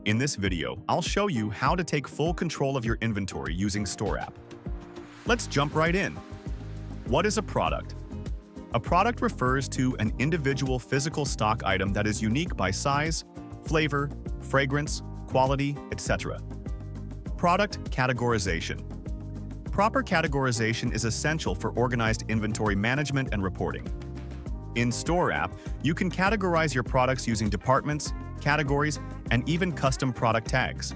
In this video, I'll show you how to take full control of your inventory using StoreApp. Let's jump right in. What is a product? A product refers to an individual physical stock item that is unique by size, flavor, fragrance, quality, etc. Product categorization. Proper categorization is essential for organized inventory management and reporting. In StoreApp, you can categorize your products using departments, categories, and even custom product tags.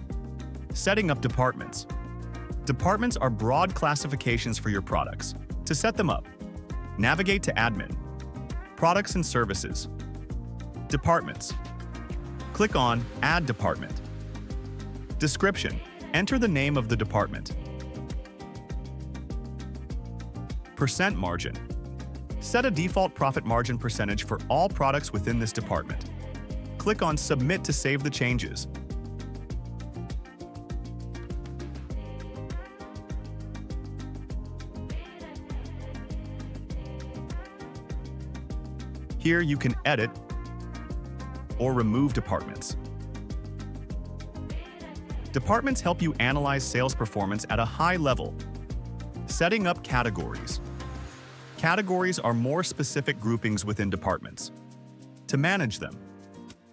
Setting up departments. Departments are broad classifications for your products. To set them up, navigate to Admin, Products and Services, Departments. Click on Add Department. Description. Enter the name of the department. Percent margin. Set a default profit margin percentage for all products within this department. Click on Submit to save the changes. Here you can edit or remove departments. Departments help you analyze sales performance at a high level. Setting up categories. Categories are more specific groupings within departments. To manage them,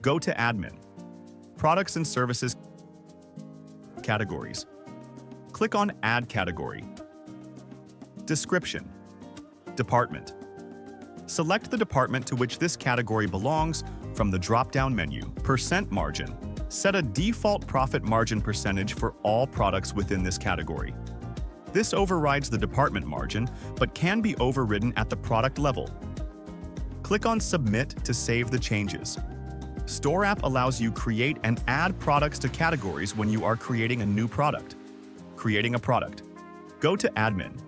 go to Admin, Products and Services, Categories. Click on Add Category. Description. Department. Select the department to which this category belongs from the drop-down menu. Percent margin. Set a default profit margin percentage for all products within this category. This overrides the department margin, but can be overridden at the product level. Click on Submit to save the changes. StoreApp allows you create and add products to categories when you are creating a new product. Creating a product. Go to Admin,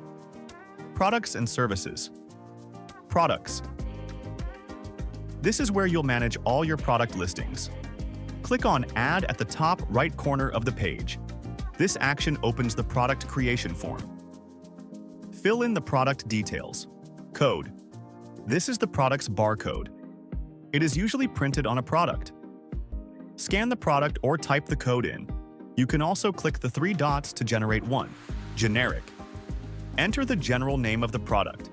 Products and Services, Products. This is where you'll manage all your product listings. Click on Add at the top right corner of the page. This action opens the product creation form. Fill in the product details. Code. This is the product's barcode. It is usually printed on a product. Scan the product or type the code in. You can also click the three dots to generate one. Generic. Enter the general name of the product.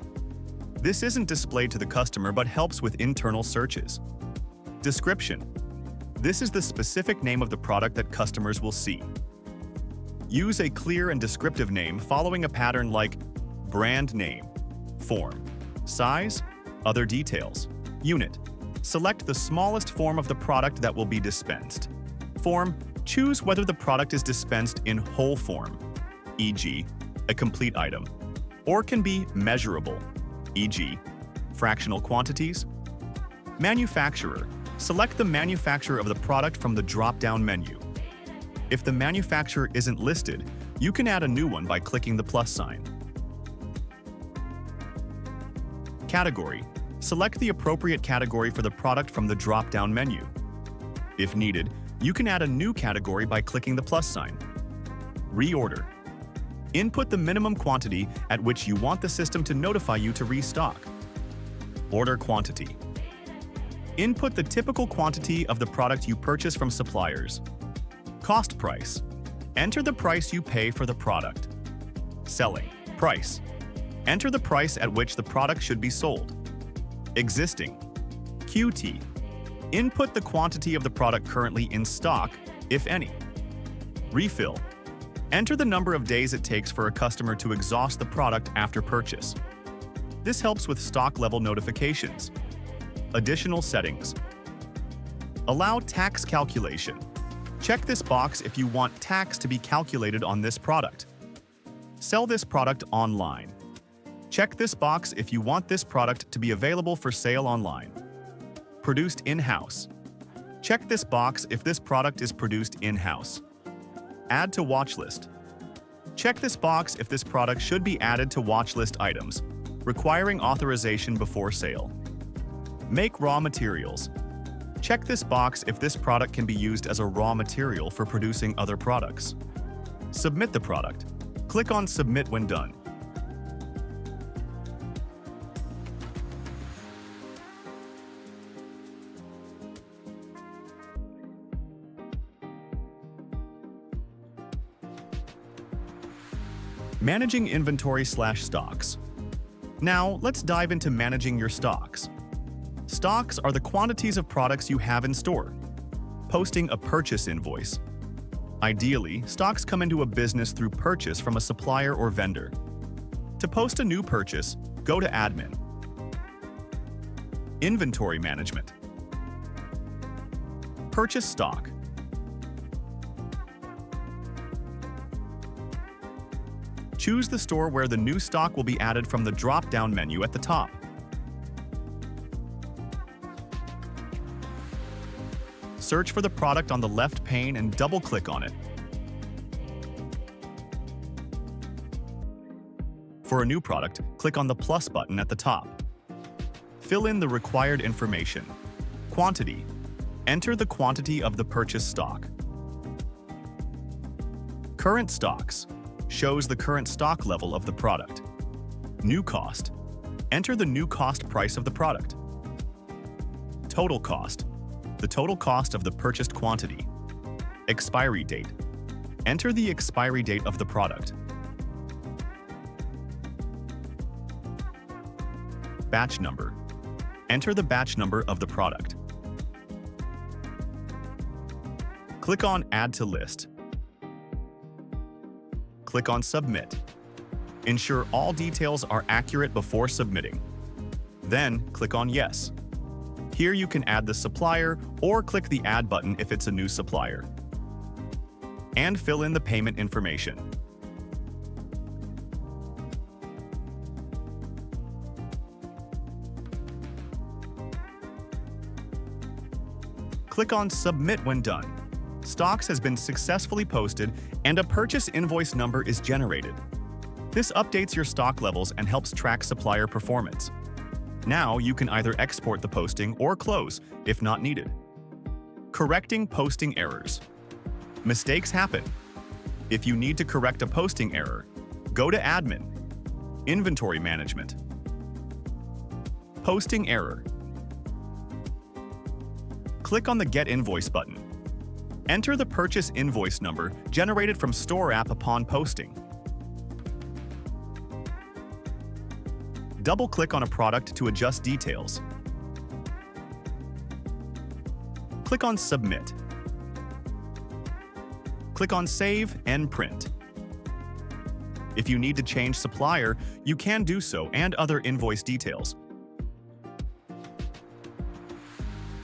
This isn't displayed to the customer but helps with internal searches. Description. This is the specific name of the product that customers will see. Use a clear and descriptive name following a pattern like brand name, form, size, other details, unit. Select the smallest form of the product that will be dispensed. Form, choose whether the product is dispensed in whole form, e.g., a complete item, or can be measurable, e.g., fractional quantities. Manufacturer, select the manufacturer of the product from the drop-down menu. If the manufacturer isn't listed, you can add a new one by clicking the plus sign. Category. Select the appropriate category for the product from the drop-down menu. If needed, you can add a new category by clicking the plus sign. Reorder. Input the minimum quantity at which you want the system to notify you to restock. Order quantity. Input the typical quantity of the product you purchase from suppliers. Cost price. Enter the price you pay for the product. Selling price. Enter the price at which the product should be sold. Existing. QT. Input the quantity of the product currently in stock, if any. Refill. Enter the number of days it takes for a customer to exhaust the product after purchase. This helps with stock level notifications. Additional settings. Allow tax calculation. Check this box if you want tax to be calculated on this product. Sell this product online. Check this box if you want this product to be available for sale online. Produced in-house. Check this box if this product is produced in-house. Add to watch list. Check this box if this product should be added to watch list items, requiring authorization before sale. Make raw materials. Check this box if this product can be used as a raw material for producing other products. Submit the product. Click on Submit when done. Managing inventory/stocks. Now, let's dive into managing your stocks. Stocks are the quantities of products you have in store. Posting a purchase invoice. Ideally, stocks come into a business through purchase from a supplier or vendor. To post a new purchase, go to Admin. Inventory management. Purchase stock. Choose the store where the new stock will be added from the drop-down menu at the top. Search for the product on the left pane and double-click on it. For a new product, click on the plus button at the top. Fill in the required information. Quantity. Enter the quantity of the purchased stock. Current stocks. Shows the current stock level of the product. New cost. Enter the new cost price of the product. Total cost. The total cost of the purchased quantity. Expiry date. Enter the expiry date of the product. Batch number. Enter the batch number of the product. Click on Add to List. Click on Submit. Ensure all details are accurate before submitting. Then, click on Yes. Here you can add the supplier or click the Add button if it's a new supplier. And fill in the payment information. Click on Submit when done. Stocks has been successfully posted and a purchase invoice number is generated. This updates your stock levels and helps track supplier performance. Now you can either export the posting or close if not needed. Correcting posting errors. Mistakes happen. If you need to correct a posting error, go to Admin. Inventory management. Posting error. Click on the Get Invoice button. Enter the purchase invoice number generated from StoreApp upon posting. Double-click on a product to adjust details. Click on Submit. Click on Save and Print. If you need to change supplier, you can do so and other invoice details.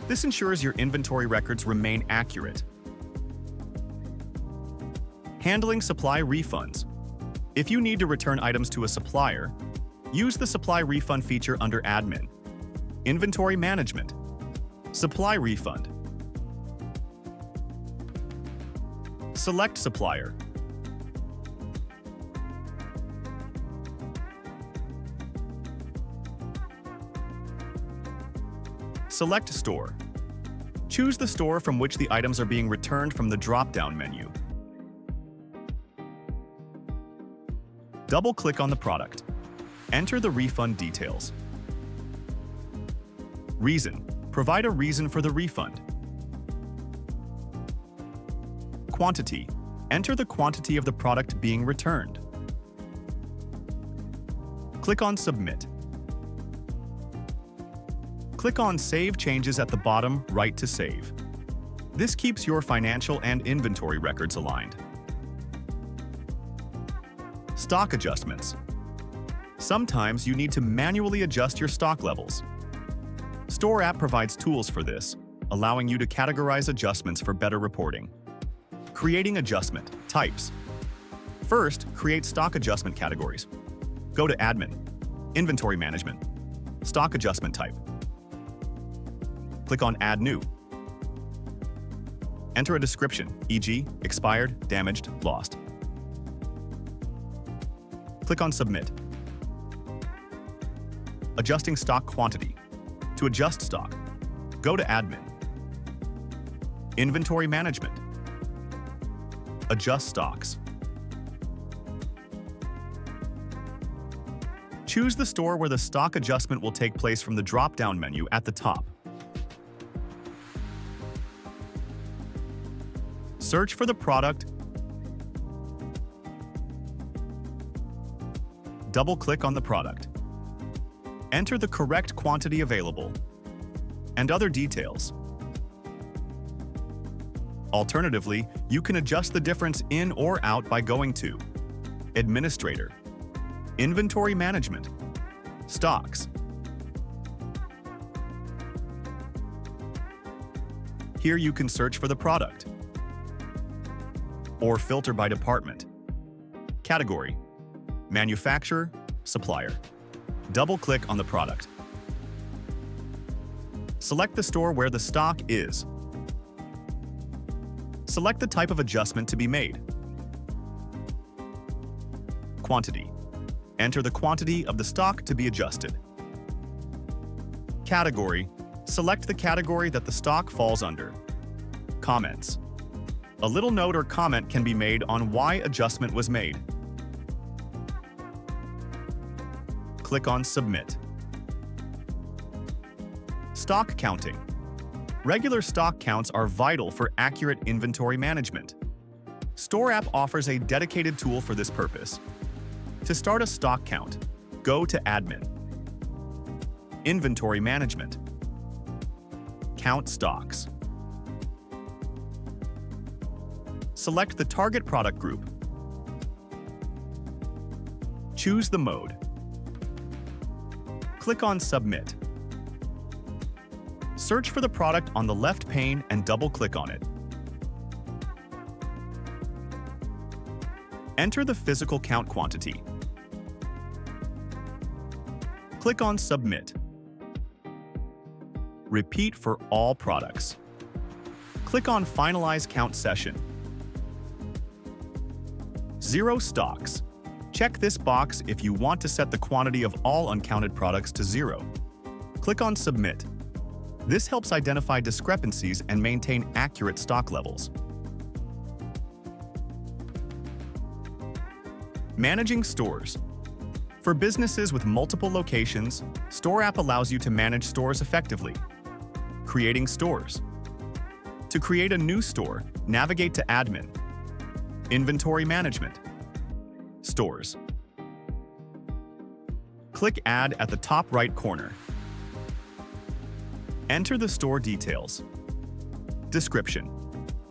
This ensures your inventory records remain accurate. Handling supply refunds. If you need to return items to a supplier, use the Supply Refund feature under Admin. Inventory management. Supply refund. Select supplier. Select store. Choose the store from which the items are being returned from the drop-down menu. Double-click on the product. Enter the refund details. Reason. Provide a reason for the refund. Quantity. Enter the quantity of the product being returned. Click on Submit. Click on Save Changes at the bottom right to save. This keeps your financial and inventory records aligned. Stock adjustments. Sometimes you need to manually adjust your stock levels. StoreApp provides tools for this, allowing you to categorize adjustments for better reporting. Creating adjustment types. First, create stock adjustment categories. Go to Admin, Inventory Management, Stock Adjustment Type. Click on Add New. Enter a description, e.g., expired, damaged, lost. Click on Submit. Adjusting stock quantity. To adjust stock, go to Admin. Inventory Management. Adjust stocks. Choose the store where the stock adjustment will take place from the drop-down menu at the top. Search for the product Double-click on the product. Enter the correct quantity available and other details. Alternatively, you can adjust the difference in or out by going to Administrator, Inventory Management, Stocks. Here you can search for the product or filter by department, category, manufacturer, supplier. Double-click on the product. Select the store where the stock is. Select the type of adjustment to be made. Quantity. Enter the quantity of the stock to be adjusted. Category. Select the category that the stock falls under. Comments. A little note or comment can be made on why adjustment was made. Click on Submit. Stock counting. Regular stock counts are vital for accurate inventory management. StoreApp offers a dedicated tool for this purpose. To start a stock count, go to Admin, Inventory Management, Count Stocks. Select the target product group. Choose the mode. Click on Submit. Search for the product on the left pane and double-click on it. Enter the physical count quantity. Click on Submit. Repeat for all products. Click on Finalize Count Session. 0 stocks. Check this box if you want to set the quantity of all uncounted products to 0. Click on Submit. This helps identify discrepancies and maintain accurate stock levels. Managing stores. For businesses with multiple locations, StoreApp allows you to manage stores effectively. Creating stores. To create a new store, navigate to Admin, Inventory Management, Stores. Click Add at the top right corner. Enter the store details. Description.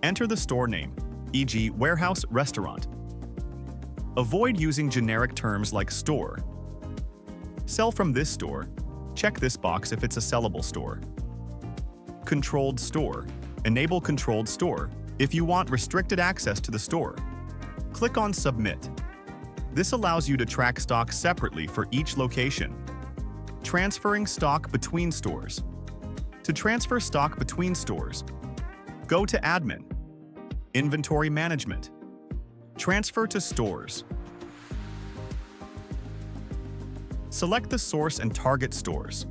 Enter the store name, e.g. warehouse, restaurant. Avoid using generic terms like store. Sell from this store. Check this box if it's a sellable store. Controlled store. Enable controlled store if you want restricted access to the store. Click on Submit. This allows you to track stock separately for each location. Transferring stock between stores. To transfer stock between stores, go to Admin, Inventory Management, Transfer to Stores. Select the source and target stores.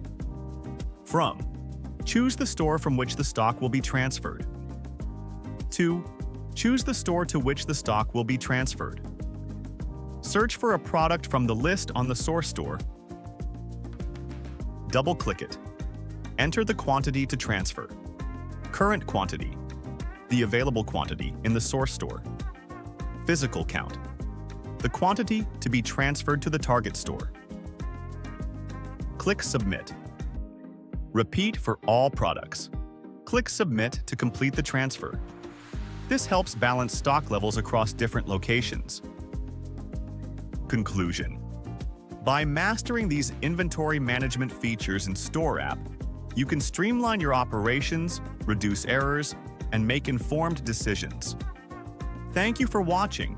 From, choose the store from which the stock will be transferred. To, choose the store to which the stock will be transferred. Search for a product from the list on the source store. Double-click it. Enter the quantity to transfer. Current quantity, the available quantity in the source store. Physical count, the quantity to be transferred to the target store. Click Submit. Repeat for all products. Click Submit to complete the transfer. This helps balance stock levels across different locations. Conclusion. By mastering these inventory management features in StoreApp, you can streamline your operations, reduce errors, and make informed decisions. Thank you for watching.